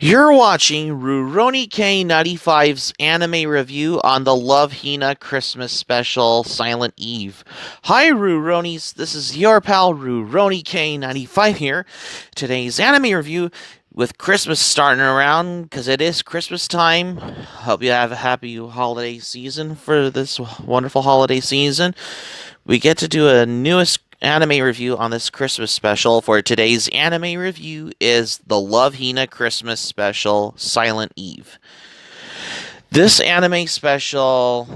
You're watching Rurouni K95's anime review on the Love Hina Christmas special Silent Eve. Hi Ruronis, this is your pal Rurouni K95 here. Today's anime review with Christmas starting around because it is Christmas time. Hope you have a happy holiday season for this wonderful holiday season. We get to do a newest anime review on this Christmas special. For today's anime review is the Love Hina Christmas special Silent Eve. This anime special,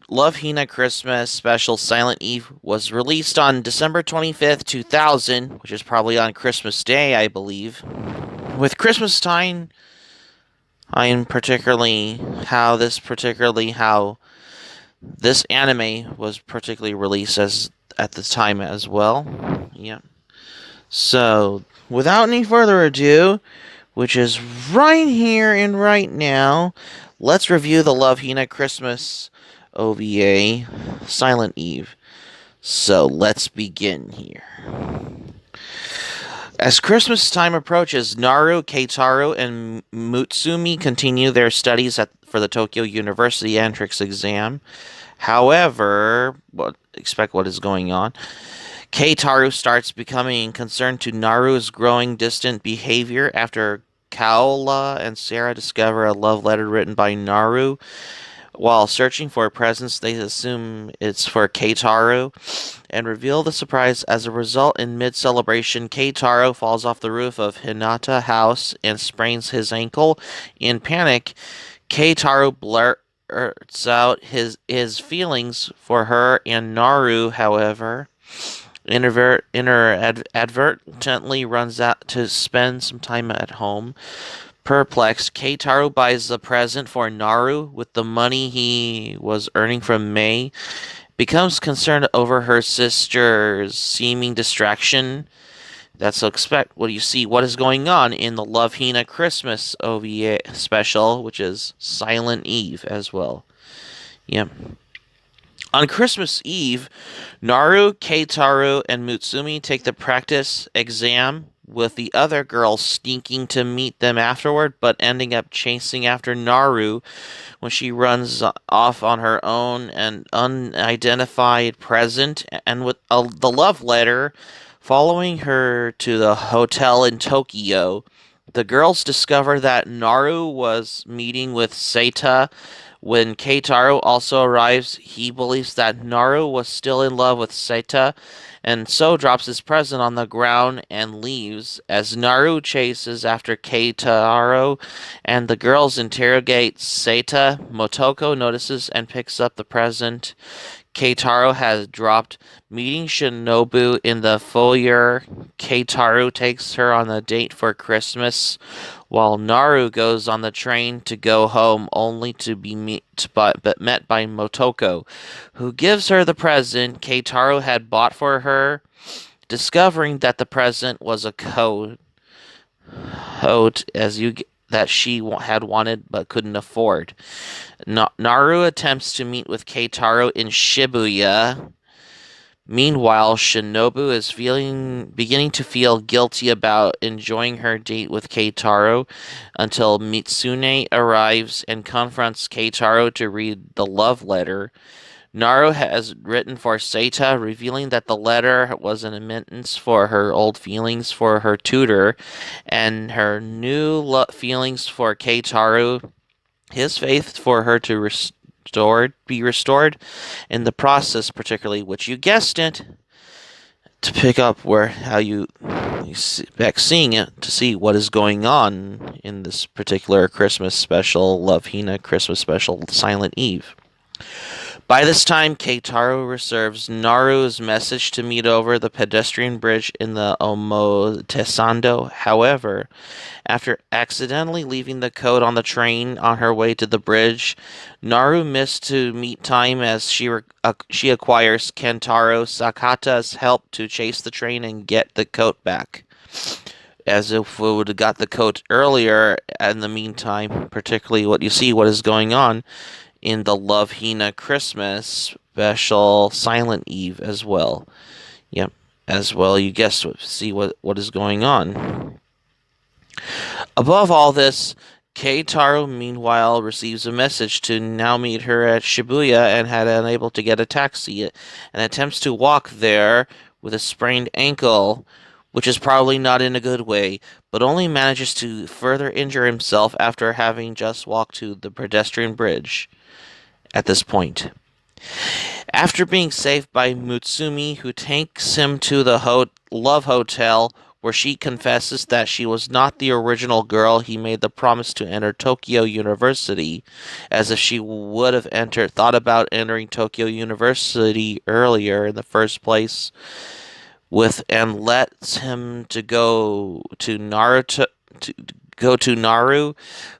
Love Hina Christmas special Silent Eve, was released on December 25th, 2000, which is probably on Christmas Day, I believe. With Christmas time, I'm how this anime was particularly released as at the time as well. Yeah. So, without any further ado, which is right here and right now, let's review the Love Hina Christmas OVA Silent Eve. So, let's begin here. As Christmas time approaches, Naru, Keitaro, and Mutsumi continue their studies for the Tokyo University entrance exam. However, expect what is going on. Keitaru starts becoming concerned to Naru's growing distant behavior after Kaola and Sarah discover a love letter written by Naru. While searching for presents, they assume it's for Keitaru and reveal the surprise. As a result, in mid-celebration, Keitaru falls off the roof of Hinata House and sprains his ankle. In panic, Keitaru blurts out his feelings for her and Naru, however, inadvertently runs out to spend some time at home. Perplexed, Keitaro buys the present for Naru with the money he was earning from Mei, becomes concerned over her sister's seeming distraction. That's expect what you see what is going on in the Love Hina Christmas OVA special, which is Silent Eve as well. Yep. On Christmas Eve, Naru, Keitaru, and Mutsumi take the practice exam, with the other girls sneaking to meet them afterward, but ending up chasing after Naru when she runs off on her own an unidentified present and with the love letter following her to the hotel in Tokyo. The girls discover that Naru was meeting with Seita. When Keitaro also arrives, he believes that Naru was still in love with Seita, and so drops his present on the ground and leaves. As Naru chases after Keitaro and the girls interrogate Seita, Motoko notices and picks up the present Keitaro has dropped. Meeting Shinobu in the foyer, Keitaro takes her on a date for Christmas, while Naru goes on the train to go home, only to be met by Motoko, who gives her the present Keitaro had bought for her. Discovering that the present was a coat as you that she had wanted but couldn't afford. Naru attempts to meet with Keitaro in Shibuya. Meanwhile, Shinobu is beginning to feel guilty about enjoying her date with Keitaro until Mitsune arrives and confronts Keitaro to read the love letter. Naru has written for Seita, revealing that the letter was an admittance for her old feelings for her tutor and her new feelings for Keitaro, his faith for her to be restored in the process, particularly, which you guessed it, to pick up where how you back seeing it to see what is going on in this particular Christmas special, Love Hina Christmas special, Silent Eve. By this time, Keitaro receives Naru's message to meet over the pedestrian bridge in the Omotesando. However, after accidentally leaving the coat on the train on her way to the bridge, Naru missed to meet time as she acquires Kentaro Sakata's help to chase the train and get the coat back. As if we would have got the coat earlier, in the meantime, particularly what is going on in the Love Hina Christmas special Silent Eve as well. Yep, as well you guessed see what is going on. Above all this, Keitaro meanwhile receives a message to now meet her at Shibuya and had unable to get a taxi and attempts to walk there with a sprained ankle, which is probably not in a good way, but only manages to further injure himself after having just walked to the pedestrian bridge at this point. After being saved by Mutsumi, who takes him to the Love Hotel, where she confesses that she was not the original girl he made the promise to enter Tokyo University, as if she would have thought about entering Tokyo University earlier in the first place, and lets him to go to Naru,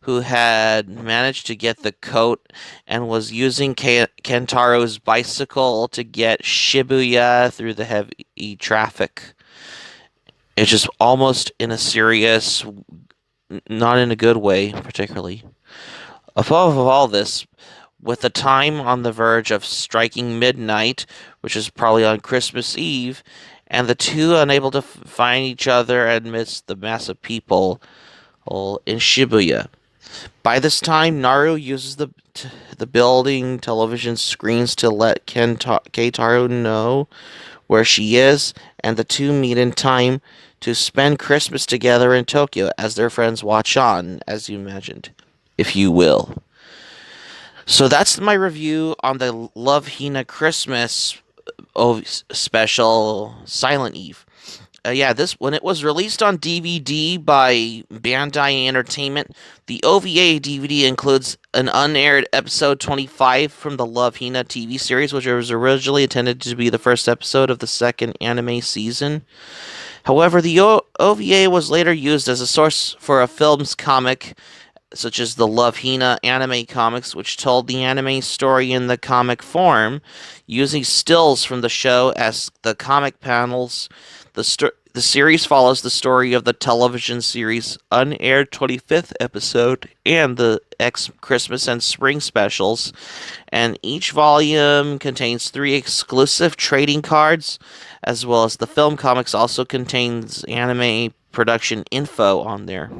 who had managed to get the coat and was using Kentaro's bicycle to get Shibuya through the heavy traffic. It's just almost in a serious, not in a good way, particularly. Above all this, with the time on the verge of striking midnight, which is probably on Christmas Eve, and the two unable to find each other amidst the mass of people in Shibuya. By this time, Naru uses the building television screens to let Keitaro know where she is, and the two meet in time to spend Christmas together in Tokyo as their friends watch on, as you imagined, if you will. So that's my review on the Love Hina Christmas special Silent Eve. Yeah, this when it was released on DVD by Bandai Entertainment, the OVA DVD includes an unaired episode 25 from the Love Hina TV series, which was originally intended to be the first episode of the second anime season. However, the OVA was later used as a source for a film's comic, such as the Love Hina anime comics, which told the anime story in the comic form, using stills from the show as the comic panels. The series follows the story of the television series' unaired 25th episode and the Christmas and spring specials, and each volume contains 3 exclusive trading cards, as well as the film comics also contains anime production info on there.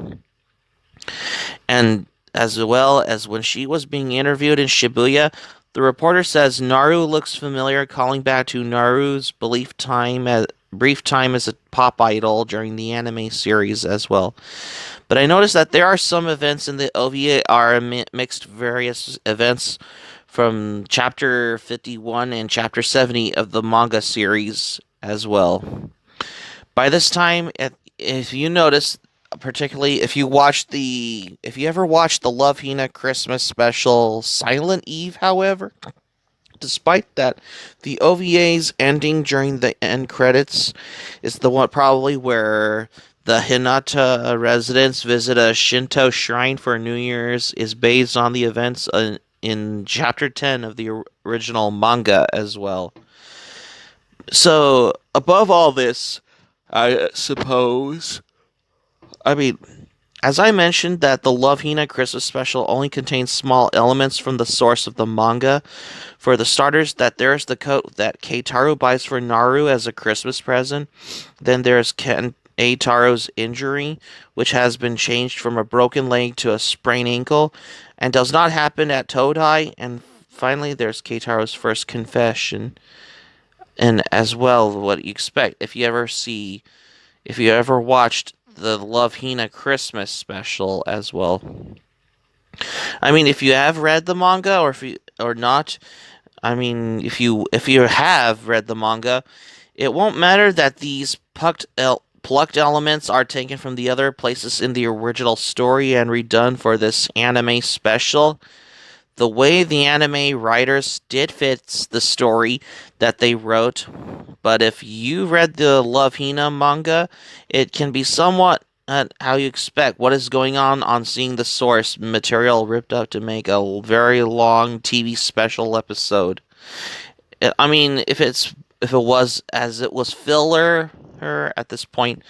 And as well as when she was being interviewed in Shibuya, the reporter says Naru looks familiar, calling back to Naru's brief time as a pop idol during the anime series as well. But I noticed that there are some events in the OVA are mixed various events from chapter 51 and chapter 70 of the manga series as well. By this time, if you notice, particularly if you ever watched the Love Hina Christmas special Silent Eve, however, despite that, the OVA's ending during the end credits is the one probably where the Hinata residents visit a Shinto shrine for New Year's is based on the events in chapter 10 of the original manga as well. So, above all this, I suppose, I mean, as I mentioned, that the Love Hina Christmas special only contains small elements from the source of the manga. For the starters, that there's the coat that Keitaro buys for Naru as a Christmas present. Then there's Eitaro's injury, which has been changed from a broken leg to a sprained ankle, and does not happen at Todai. And finally, there's Keitaro's first confession, and as well, what you expect if you ever watched the Love Hina Christmas special as well. I mean, if you have read the manga or not, I mean, if you have read the manga, it won't matter that these plucked elements are taken from the other places in the original story and redone for this anime special. The way the anime writers did fits the story that they wrote, but if you read the Love Hina manga, it can be somewhat how you expect what is going on seeing the source material ripped up to make a very long TV special episode. I mean, if it was as it was filler at this point,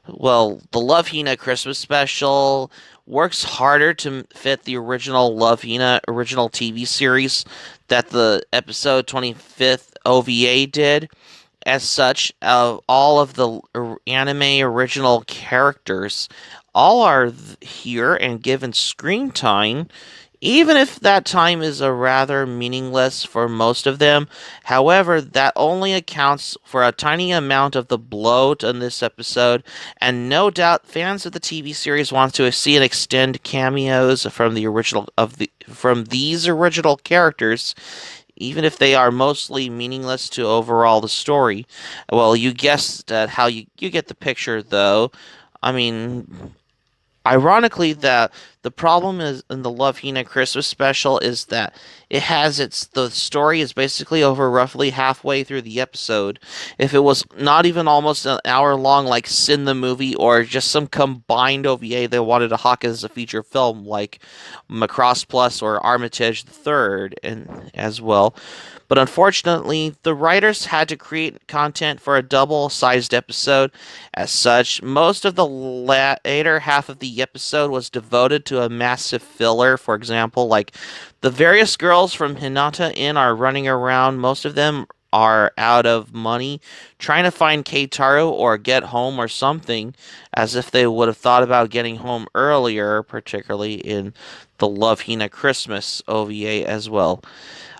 well, the Love Hina Christmas special works harder to fit the original Love Hina original TV series that the episode 25th OVA did. As such, all of the anime original characters all are here and given screen time, even if that time is a rather meaningless for most of them. However, that only accounts for a tiny amount of the bloat in this episode, and no doubt fans of the TV series want to see and extend cameos from these original characters, even if they are mostly meaningless to overall the story. Well, you guessed that how you get the picture though. I mean, ironically, the problem is in the Love Hina Christmas special is that the story is basically over roughly halfway through the episode. If it was not even almost an hour long like Sin the movie or just some combined OVA they wanted to hawk as a feature film like Macross Plus or Armitage the Third and as well. But unfortunately, the writers had to create content for a double-sized episode. As such, most of the later half of the episode was devoted to a massive filler. For example, like the various girls from Hinata Inn are running around. Most of them are out of money, trying to find Keitaro or get home or something, as if they would have thought about getting home earlier, particularly in the Love Hina Christmas OVA as well.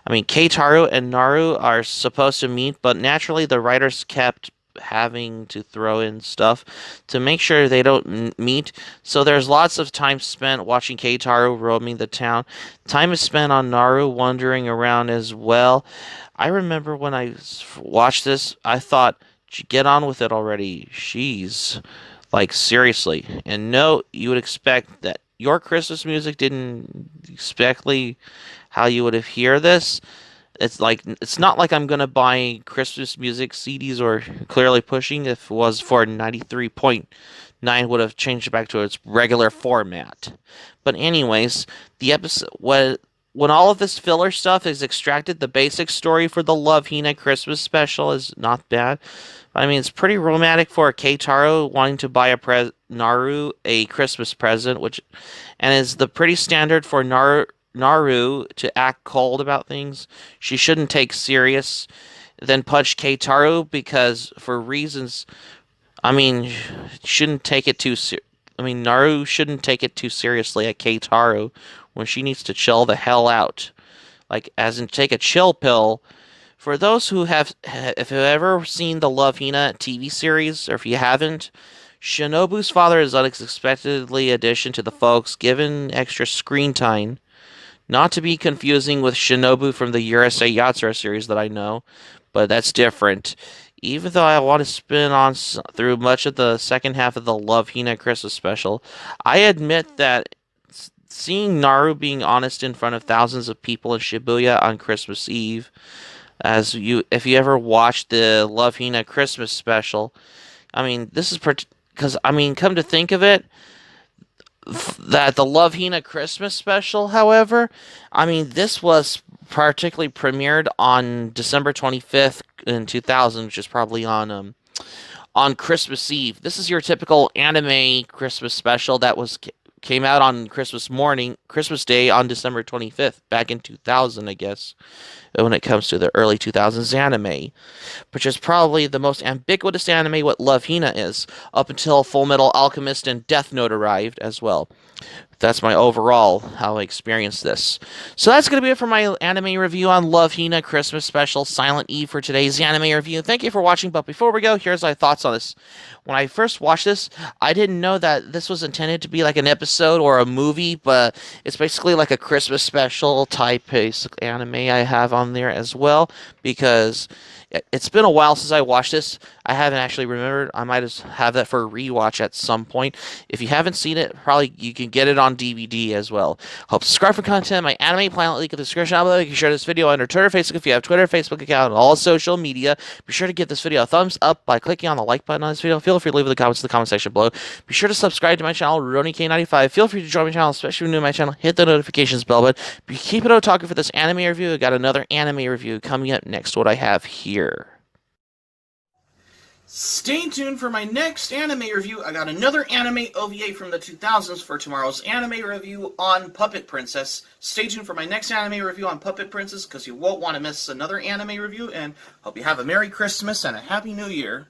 I mean, Keitaro and Naru are supposed to meet, but naturally the writers kept having to throw in stuff to make sure they don't meet. So there's lots of time spent watching Keitaro roaming the town. Time is spent on Naru wandering around as well. I remember when I watched this, I thought, get on with it already. She's like seriously. And no, you would expect that your Christmas music didn't exactly how you would hear this. It's not like I'm gonna buy Christmas music CDs or clearly pushing. If it was for 93.9 would have changed it back to its regular format. But anyways, the episode when all of this filler stuff is extracted, the basic story for the Love Hina Christmas special is not bad. I mean, it's pretty romantic for Keitaro wanting to buy Naru a Christmas present, which and is the pretty standard for Naru to act cold about things she shouldn't take serious, then punch Keitaro because for reasons. I mean, shouldn't take it too. I mean, Naru shouldn't take it too seriously at Keitaro when she needs to chill the hell out, like as in take a chill pill. For those who have, if you've ever seen the Love Hina TV series, or if you haven't, Shinobu's father is unexpectedly addition to the folks, given extra screen time. Not to be confusing with Shinobu from the Urusei Yatsura series that I know, but that's different. Even though I want to spin on through much of the second half of the Love Hina Christmas special, I admit that seeing Naru being honest in front of thousands of people in Shibuya on Christmas Eve, if you ever watched the Love Hina Christmas special, I mean, this is because I mean, come to think of it, that the Love Hina Christmas special, however, I mean, this was particularly premiered on December 25th in 2000, which is probably on Christmas Eve. This is your typical anime Christmas special that was came out on Christmas Day on December 25th back in 2000, I guess, when it comes to the early 2000s anime, which is probably the most ambiguous anime what Love Hina is, up until Full Metal Alchemist and Death Note arrived as well. That's my overall how I experienced this. So that's going to be it for my anime review on Love Hina Christmas Special Silent Eve for today's anime review. Thank you for watching, but before we go, here's my thoughts on this. When I first watched this, I didn't know that this was intended to be like an episode or a movie, but it's basically like a Christmas special type basic anime I have on there as well, because it's been a while since I watched this. I haven't actually remembered. I might have that for a rewatch at some point. If you haven't seen it, probably you can get it on DVD as well. Hope subscribe for content. My Anime Planet link in the description down below. You can share this video on your Twitter, Facebook if you have Twitter, Facebook account, and all social media. Be sure to give this video a thumbs up by clicking on the like button on this video. Feel free to leave the comments in the comment section below. Be sure to subscribe to my channel, RoniK95. Feel free to join my channel, especially if you're new to my channel. Hit the notifications bell button. Keep it otaku for this anime review. I got another anime review coming up next. What I have here. Stay tuned for my next anime review. I got another anime OVA from the 2000s for tomorrow's anime review on Puppet Princess. Stay tuned for my next anime review on Puppet Princess because you won't want to miss another anime review, and hope you have a Merry Christmas and a Happy New Year.